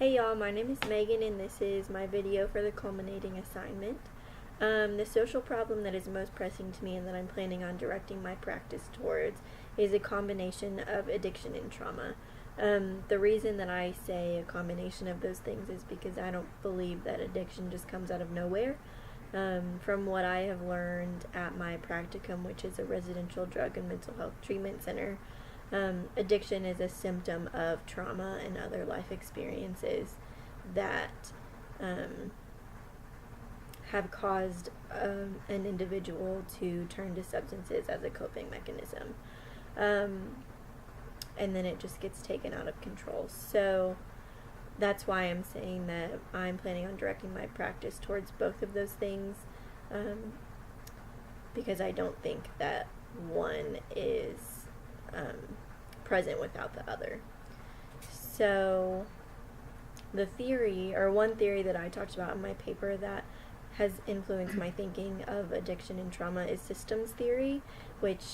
Hey y'all, my name is Megan and this is my video for the culminating assignment. The social problem that is most pressing to me and that I'm planning on directing my practice towards is a combination of addiction and trauma. The reason that I say a combination of those things is because I don't believe that addiction just comes out of nowhere. From what I have learned at my practicum, which is a residential drug and mental health treatment center, addiction is a symptom of trauma and other life experiences that have caused an individual to turn to substances as a coping mechanism. And then it just gets taken out of control. So that's why I'm saying that I'm planning on directing my practice towards both of those things, because I don't think that one is present without the other. So the theory, or one theory that I talked about in my paper that has influenced my thinking of addiction and trauma, is systems theory, which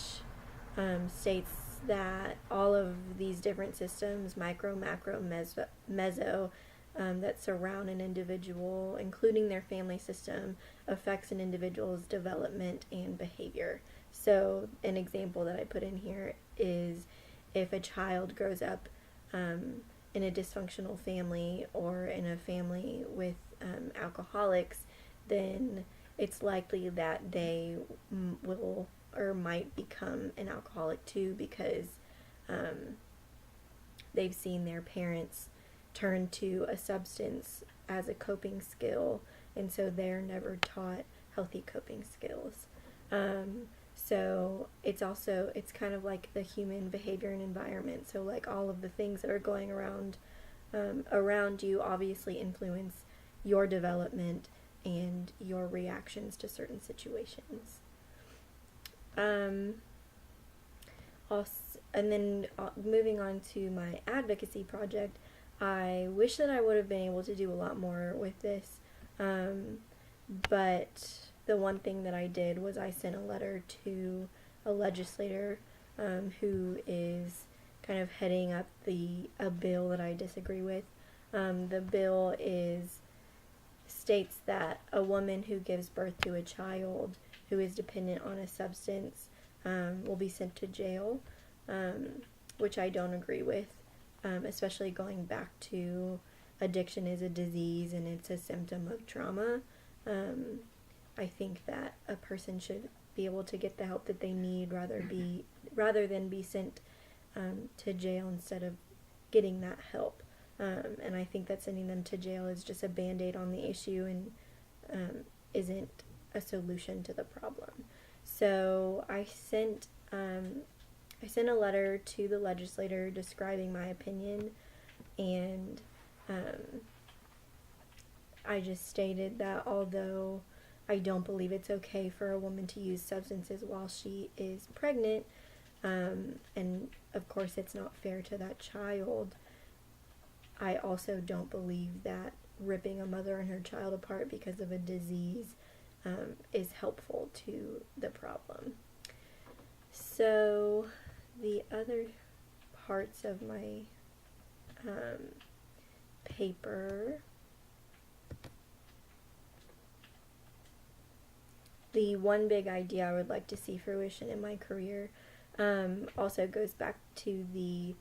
states that all of these different systems, micro, macro, meso, that surround an individual, including their family system, affects an individual's development and behavior. So an example that I put in here is if a child grows up in a dysfunctional family or in a family with alcoholics, then it's likely that they will or might become an alcoholic too, because they've seen their parents turn to a substance as a coping skill, and so they're never taught healthy coping skills. So it's kind of like the human behavior and environment. So like all of the things that are going around you obviously influence your development and your reactions to certain situations. And then moving on to my advocacy project, I wish that I would have been able to do a lot more with this, but the one thing that I did was I sent a letter to a legislator who is kind of heading up a bill that I disagree with. The bill states that a woman who gives birth to a child who is dependent on a substance will be sent to jail, which I don't agree with, especially going back to addiction is a disease and it's a symptom of trauma. I think that a person should be able to get the help that they need rather than be sent to jail instead of getting that help. And I think that sending them to jail is just a band-aid on the issue and isn't a solution to the problem. So I sent a letter to the legislator describing my opinion, and I just stated that although I don't believe it's okay for a woman to use substances while she is pregnant, and of course it's not fair to that child, I also don't believe that ripping a mother and her child apart because of a disease is helpful to the problem. So the other parts of my paper, the one big idea I would like to see fruition in my career also goes back to the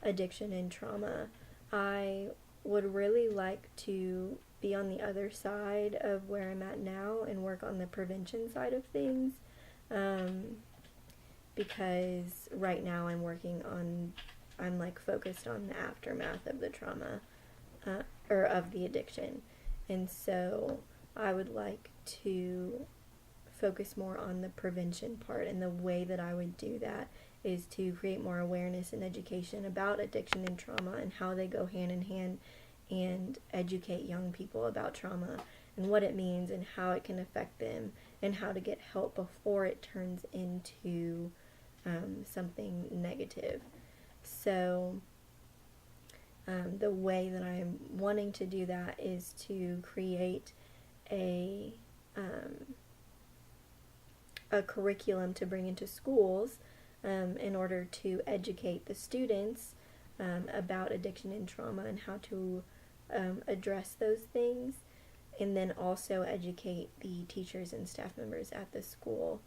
addiction and trauma. I would really like to be on the other side of where I'm at now and work on the prevention side of things, because right now I'm focused on the aftermath of the trauma, or of the addiction, and so I would like to focus more on the prevention part, and the way that I would do that is to create more awareness and education about addiction and trauma and how they go hand in hand, and educate young people about trauma and what it means and how it can affect them and how to get help before it turns into something negative. So the way that I'm wanting to do that is to create a curriculum to bring into schools in order to educate the students about addiction and trauma and how to address those things, and then also educate the teachers and staff members at the school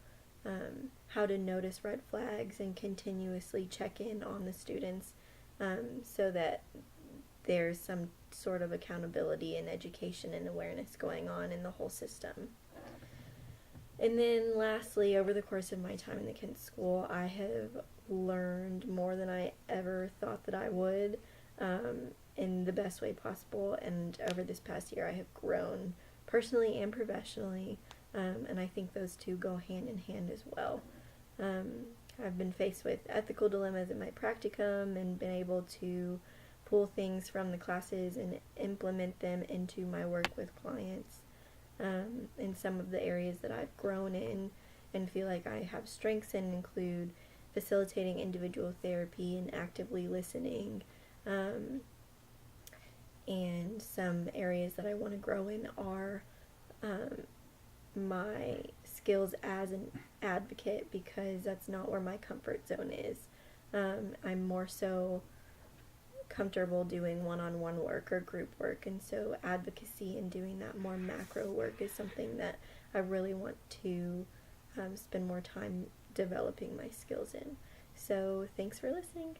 how to notice red flags and continuously check in on the students, so that there's some sort of accountability and education and awareness going on in the whole system. And then lastly, over the course of my time in the Kent School, I have learned more than I ever thought that I would, in the best way possible. And over this past year, I have grown personally and professionally, and I think those two go hand in hand as well. I've been faced with ethical dilemmas in my practicum and been able to pull things from the classes and implement them into my work with clients. In some of the areas that I've grown in and feel like I have strengths in include facilitating individual therapy and actively listening. And some areas that I want to grow in are my skills as an advocate, because that's not where my comfort zone is. I'm more so comfortable doing one-on-one work or group work, and so advocacy and doing that more macro work is something that I really want to spend more time developing my skills in. So thanks for listening.